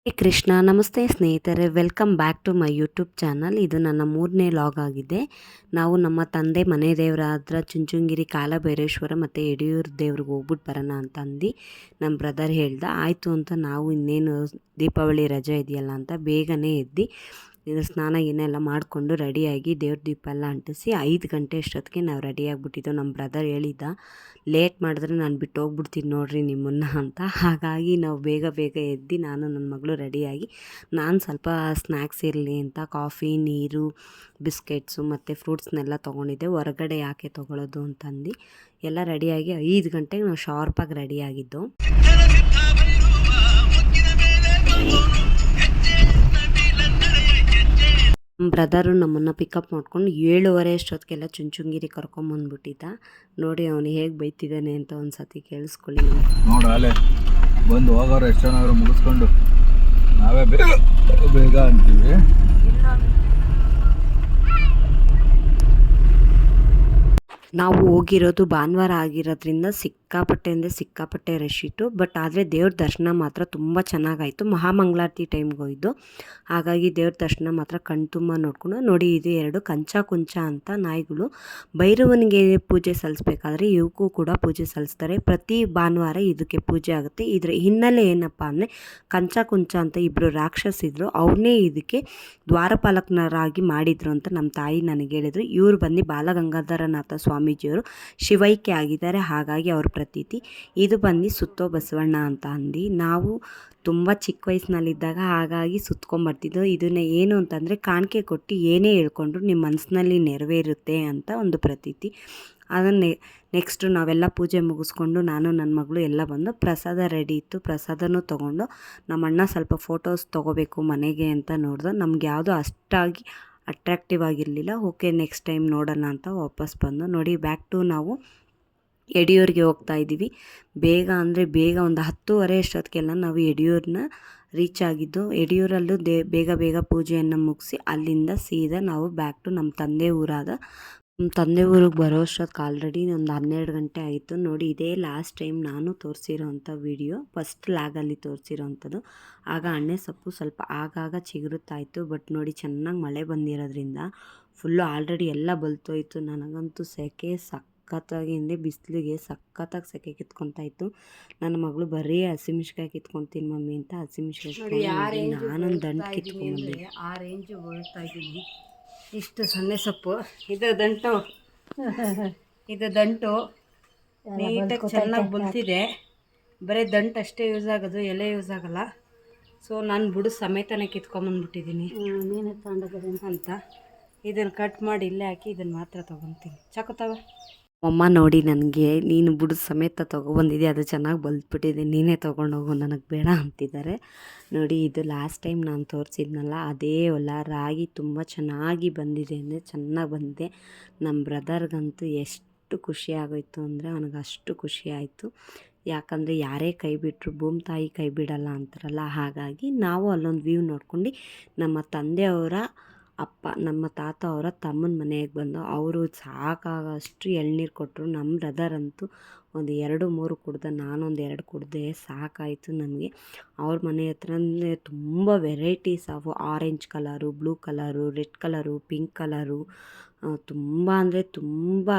ಹೇ ಕೃಷ್ಣ ನಮಸ್ತೆ ಸ್ನೇಹಿತರೆ, welcome back to my YouTube channel. ಇದು ನನ್ನ 3ನೇ ಲಾಗ್ ಆಗಿದೆ. ನಾವು ನಮ್ಮ ತಂದೆ ಮನೆ ದೇವರಾದ ಚುಂಚುಂಗಿರಿ ಕಾಲಭೈರೇಶ್ವರ ಮತ್ತು ಯಡಿಯೂರು ದೇವ್ರಿಗೆ ಹೋಗ್ಬಿಟ್ಟು ಬರೋಣ ಅಂತ ಅಂದು ನಮ್ಮ ಬ್ರದರ್ ಹೇಳ್ದ. ಆಯಿತು ಅಂತ ನಾವು ಇನ್ನೇನು ದೀಪಾವಳಿ ರಜೆ ಇದೆಯಲ್ಲ ಅಂತ ಬೇಗನೆ ಎದ್ದು ಇದು ಸ್ನಾನ ಎಲ್ಲ ಮಾಡಿಕೊಂಡು ರೆಡಿಯಾಗಿ ದೇವ್ರ ದೀಪ ಎಲ್ಲ ಅಂಟಿಸಿ 5 ಗಂಟೆ ಅಷ್ಟೊತ್ತಿಗೆ ನಾವು ರೆಡಿಯಾಗಿಬಿಟ್ಟಿದ್ದೆವು. ನಮ್ಮ ಬ್ರದರ್ ಹೇಳಿದ್ದ, ಲೇಟ್ ಮಾಡಿದ್ರೆ ನಾನು ಬಿಟ್ಟು ಹೋಗ್ಬಿಡ್ತೀನಿ ನೋಡಿರಿ ನಿಮ್ಮನ್ನು ಅಂತ. ಹಾಗಾಗಿ ನಾವು ಬೇಗ ಎದ್ದು ನಾನು ನನ್ನ ಮಗಳು ರೆಡಿಯಾಗಿ, ನಾನು ಸ್ವಲ್ಪ ಸ್ನ್ಯಾಕ್ಸ್ ಇರಲಿ ಅಂತ ಕಾಫಿ, ನೀರು, ಬಿಸ್ಕೆಟ್ಸು ಮತ್ತು ಫ್ರೂಟ್ಸ್ನೆಲ್ಲ ತೊಗೊಂಡಿದ್ದೆ. ಹೊರಗಡೆ ಯಾಕೆ ತೊಗೊಳ್ಳೋದು ಅಂತಂದು ಎಲ್ಲ ರೆಡಿಯಾಗಿ 5 ಗಂಟೆಗೆ ನಾವು ಶಾರ್ಪಾಗಿ ರೆಡಿಯಾಗಿದ್ದು. ನಮ್ಮ ಬ್ರದರು ನಮ್ಮನ್ನು ಪಿಕಪ್ ಮಾಡ್ಕೊಂಡು 7:30 ಅಷ್ಟೊತ್ತಿಗೆಲ್ಲ ಚುಂಚುಂಗಿರಿ ಕರ್ಕೊಂಬಂದ್ಬಿಟ್ಟಿದ್ದ. ನೋಡಿ ಅವನು ಹೇಗೆ ಬೈತಿದ್ದಾನೆ ಅಂತ ಒಂದು ಸತಿ ಕೇಳಿಸ್ಕೊಳ್ಳಿ. ನೋಡಿ ಅಲ್ಲೇ ಬಂದು ಹೋಗೋರು ಎಷ್ಟು ಜನ ಮುಗಿಸ್ಕೊಂಡು ನಾವೇ ಬೇಗ ಅಂತೀವಿ. ನಾವು ಹೋಗಿರೋದು ಭಾನುವಾರ ಆಗಿರೋದ್ರಿಂದ ಸಿಕ್ಕಾಪಟ್ಟೆ ರಶ್ ಇತ್ತು. ಬಟ್ ಆದರೆ ದೇವ್ರ ದರ್ಶನ ಮಾತ್ರ ತುಂಬ ಚೆನ್ನಾಗಾಯಿತು. ಮಹಾಮಂಗಳಾರತಿ ಟೈಮ್ಗೆ ಹೋಯ್ದು, ಹಾಗಾಗಿ ದೇವ್ರ ದರ್ಶನ ಮಾತ್ರ ಕಣ್ತುಂಬ ನೋಡ್ಕೊಂಡು. ನೋಡಿ, ಇದು 2 ಕಂಚ ಕುಂಚ ಅಂತ ನಾಯಿಗಳು. ಭೈರವನಿಗೆ ಪೂಜೆ ಸಲ್ಲಿಸ್ಬೇಕಾದ್ರೆ ಇವಕ್ಕೂ ಕೂಡ ಪೂಜೆ ಸಲ್ಲಿಸ್ತಾರೆ. ಪ್ರತಿ ಭಾನುವಾರ ಇದಕ್ಕೆ ಪೂಜೆ ಆಗುತ್ತೆ. ಇದರ ಹಿನ್ನೆಲೆ ಏನಪ್ಪ ಅಂದರೆ, ಕಂಚ ಕುಂಚ ಅಂತ ಇಬ್ಬರು ರಾಕ್ಷಸಿದ್ರು, ಅವ್ರನ್ನೇ ಇದಕ್ಕೆ ದ್ವಾರಪಾಲಕರಾಗಿ ಮಾಡಿದರು ಅಂತ ನಮ್ಮ ತಾಯಿ ನನಗೆ ಹೇಳಿದರು. ಇವರು ಬಂದು ಬಾಲಗಂಗಾಧರನಾಥ ಸ್ವಾಮೀಜಿಯವರು ಶಿವೈಕ್ಯ ಆಗಿದ್ದಾರೆ, ಹಾಗಾಗಿ ಅವ್ರ ಪ್ರತೀತಿ. ಇದು ಬಂದು ಸುತ್ತೋ ಬಸವಣ್ಣ ಅಂತ ಅಂದು ನಾವು ತುಂಬ ಚಿಕ್ಕ ವಯಸ್ಸಿನಲ್ಲಿದ್ದಾಗ ಹಾಗಾಗಿ ಸುತ್ಕೊಂಬರ್ತಿದ್ದೋ. ಇದನ್ನು ಏನು ಅಂತಂದರೆ, ಕಾಣಿಕೆ ಕೊಟ್ಟು ಏನೇ ಹೇಳ್ಕೊಂಡ್ರು ನಿಮ್ಮ ಮನಸ್ಸಿನಲ್ಲಿ ನೆರವೇರುತ್ತೆ ಅಂತ ಒಂದು ಪ್ರತೀತಿ. ಅದನ್ನೇ ನೆಕ್ಸ್ಟು ನಾವೆಲ್ಲ ಪೂಜೆ ಮುಗಿಸ್ಕೊಂಡು ನಾನು ನನ್ನ ಮಗಳು ಎಲ್ಲ ಬಂದು ಪ್ರಸಾದ ರೆಡಿ ಇತ್ತು. ಪ್ರಸಾದನೂ ತೊಗೊಂಡು ನಮ್ಮ ಅಣ್ಣ ಸ್ವಲ್ಪ ಫೋಟೋಸ್ ತೊಗೋಬೇಕು ಮನೆಗೆ ಅಂತ ನೋಡ್ದು. ನಮ್ಗೆ ಯಾವುದೂ ಅಷ್ಟಾಗಿ ಅಟ್ರಾಕ್ಟಿವ್ ಆಗಿರಲಿಲ್ಲ. ಓಕೆ, ನೆಕ್ಸ್ಟ್ ಟೈಮ್ ನೋಡೋಣ ಅಂತ ವಾಪಸ್ ಬಂದು. ನೋಡಿ, ಬ್ಯಾಕ್ ಟು ನಾವು ಯಡಿಯೂರಿಗೆ ಹೋಗ್ತಾ ಇದ್ದೀವಿ. ಬೇಗ ಅಂದರೆ ಬೇಗ ಒಂದು 10:30 ಅಷ್ಟೊತ್ತಿಗೆಲ್ಲ ನಾವು ಯಡಿಯೂರನ್ನ ರೀಚ್ ಆಗಿದ್ದು. ಯಡಿಯೂರಲ್ಲೂ ಬೇಗ ಪೂಜೆಯನ್ನು ಮುಗಿಸಿ ಅಲ್ಲಿಂದ ಸೀದಾ ನಾವು ಬ್ಯಾಕ್ ಟು ನಮ್ಮ ತಂದೆ ಊರಾದ ತಂದೆ ಊರಿಗೆ ಬರೋ ಅಷ್ಟೊತ್ತಿಗೆ ಆಲ್ರೆಡಿ ಒಂದು 12 ಗಂಟೆ ಆಯಿತು. ನೋಡಿ, ಇದೇ ಲಾಸ್ಟ್ ಟೈಮ್ ನಾನು ತೋರಿಸಿರೋವಂಥ ವಿಡಿಯೋ, ಫಸ್ಟ್ ಲ್ಯಾಗಲ್ಲಿ ತೋರಿಸಿರೋವಂಥದ್ದು. ಆಗ ಅಣ್ಣೆ ಸೊಪ್ಪು ಸ್ವಲ್ಪ ಆಗಾಗ ಚಿಗುರುತ್ತಾಯಿತು. ಬಟ್ ನೋಡಿ, ಚೆನ್ನಾಗಿ ಮಳೆ ಬಂದಿರೋದ್ರಿಂದ ಫುಲ್ಲು ಆಲ್ರೆಡಿ ಎಲ್ಲ ಬಲ್ತೋಯ್ತು. ನನಗಂತೂ ಸೆಕೆ ಸಖತ್ತಾಗಿ ಬಿಸಿಲಿಗೆ ಸಖತ್ತಾಗಿ ಸೆಕೆ ಕಿತ್ಕೊತಾಯಿತ್ತು. ನನ್ನ ಮಗಳು ಬರೀ ಹಸಿಮೆಣ್ಸಿಕಾಯಿ ಕಿತ್ಕೊತೀನಿ ಮಮ್ಮಿ ಅಂತ ಹಸಿಮೆಣ್ಸಿಕಾಯಿ ನಾನೊಂದು ದಂಟು ಕಿತ್ಕೊಂಡ್ಬಂದೆ. ಆ ರೇಂಜು ಹೋಗ್ತಾ ಇದ್ದೀನಿ. ಇಷ್ಟು ಸೊನ್ನೆ ಸೊಪ್ಪು, ಇದು ದಂಟು ನೀಟಾಗಿ ಚೆನ್ನಾಗಿ ಬಲ್ತಿದೆ. ಬರೀ ದಂಟು ಅಷ್ಟೇ ಯೂಸ್ ಆಗೋದು, ಎಲೆ ಯೂಸ್ ಆಗೋಲ್ಲ. ಸೊ ನಾನು ಬುಡ ಸಮೇತನೇ ಕಿತ್ಕೊಂಬಂದ್ಬಿಟ್ಟಿದ್ದೀನಿ ನೀನು ತಗೊಂಡೋಗೋದು ಅಂತ. ಇದನ್ನು ಕಟ್ ಮಾಡಿ ಇಲ್ಲೇ ಹಾಕಿ ಇದನ್ನು ಮಾತ್ರ ತೊಗೊತೀನಿ. ಚಾಕು ಅಮ್ಮ ನೋಡಿ, ನನಗೆ ನೀನು ಬುಡ ಸಮೇತ ತೊಗೊಬಂದಿದ್ದೆ, ಅದು ಚೆನ್ನಾಗಿ ಬಲ್ತ್ಬಿಟ್ಟಿದೆ, ನೀನೇ ತೊಗೊಂಡೋಗು, ನನಗೆ ಬೇಡ ಅಂತಿದ್ದಾರೆ. ನೋಡಿ, ಇದು ಲಾಸ್ಟ್ ಟೈಮ್ ನಾನು ತೋರಿಸಿದ್ನಲ್ಲ ಅದೇ ಹೊಲ. ರಾಗಿ ತುಂಬ ಚೆನ್ನಾಗಿ ಬಂದಿದೆ ಅಂದರೆ ಚೆನ್ನಾಗಿ ಬಂದಿದೆ. ನಮ್ಮ ಬ್ರದರ್ಗಂತೂ ಎಷ್ಟು ಖುಷಿ ಆಗೋಯ್ತು ಅಂದರೆ ಅವನಿಗೆ ಅಷ್ಟು ಖುಷಿ ಆಯಿತು. ಯಾಕಂದರೆ ಯಾರೇ ಕೈ ಬಿಟ್ಟರು ಭೂಮಿ ತಾಯಿ ಕೈ ಬಿಡಲ್ಲ ಅಂತಾರಲ್ಲ, ಹಾಗಾಗಿ ನಾವು ಅಲ್ಲೊಂದು ವ್ಯೂ ನೋಡ್ಕೊಂಡು ನಮ್ಮ ತಂದೆಯವರ ಅಪ್ಪ, ನಮ್ಮ ತಾತ ಅವರ ತಮ್ಮನ ಮನೆಗೆ ಬಂದು ಅವರು ಸಾಕಾಗಷ್ಟು ಎಳ್ನೀರು ಕೊಟ್ಟರು. ನಮ್ಮ ಬ್ರದರ್ ಅಂತೂ ಒಂದು 2-3 ಕುಡ್ದ, ನಾನೊಂದು 2 ಕುಡ್ದೆ, ಸಾಕಾಯಿತು ನಮಗೆ. ಅವ್ರ ಮನೆ ಹತ್ರನೇ ತುಂಬ varieties of orange colour, blue colour, red colour, pink colour, ತುಂಬ ಅಂದರೆ ತುಂಬ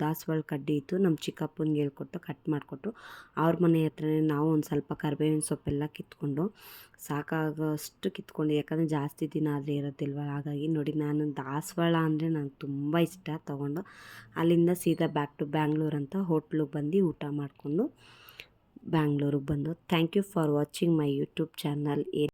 ದಾಸವಾಳ ಕಡ್ಡಿ ಇತ್ತು. ನಮ್ಮ ಚಿಕ್ಕಪ್ಪನಿಗೆ ಹೇಳ್ಕೊಟ್ಟು ಕಟ್ ಮಾಡಿಕೊಟ್ರು. ಅವ್ರ ಮನೆ ಹತ್ರನೇ ನಾವು ಒಂದು ಸ್ವಲ್ಪ ಕರಿಬೇವಿನ ಸೊಪ್ಪೆಲ್ಲ ಕಿತ್ಕೊಂಡು ಸಾಕಾಗೋಷ್ಟು ಕಿತ್ಕೊಂಡು, ಯಾಕಂದರೆ ಜಾಸ್ತಿ ದಿನ ಆದರೆ ಇರೋದಿಲ್ವ, ಹಾಗಾಗಿ. ನೋಡಿ, ನಾನು ದಾಸವಾಳ ಅಂದರೆ ನನಗೆ ತುಂಬ ಇಷ್ಟ. ತೊಗೊಂಡು ಅಲ್ಲಿಂದ ಸೀದಾ ಬ್ಯಾಕ್ ಟು ಬ್ಯಾಂಗ್ಳೂರ್ ಅಂತ ಹೋಟ್ಲಿಗೆ ಬಂದು ಊಟ ಮಾಡಿಕೊಂಡು ಬ್ಯಾಂಗ್ಳೂರಿಗೆ ಬಂದು. Thank you for watching my YouTube channel.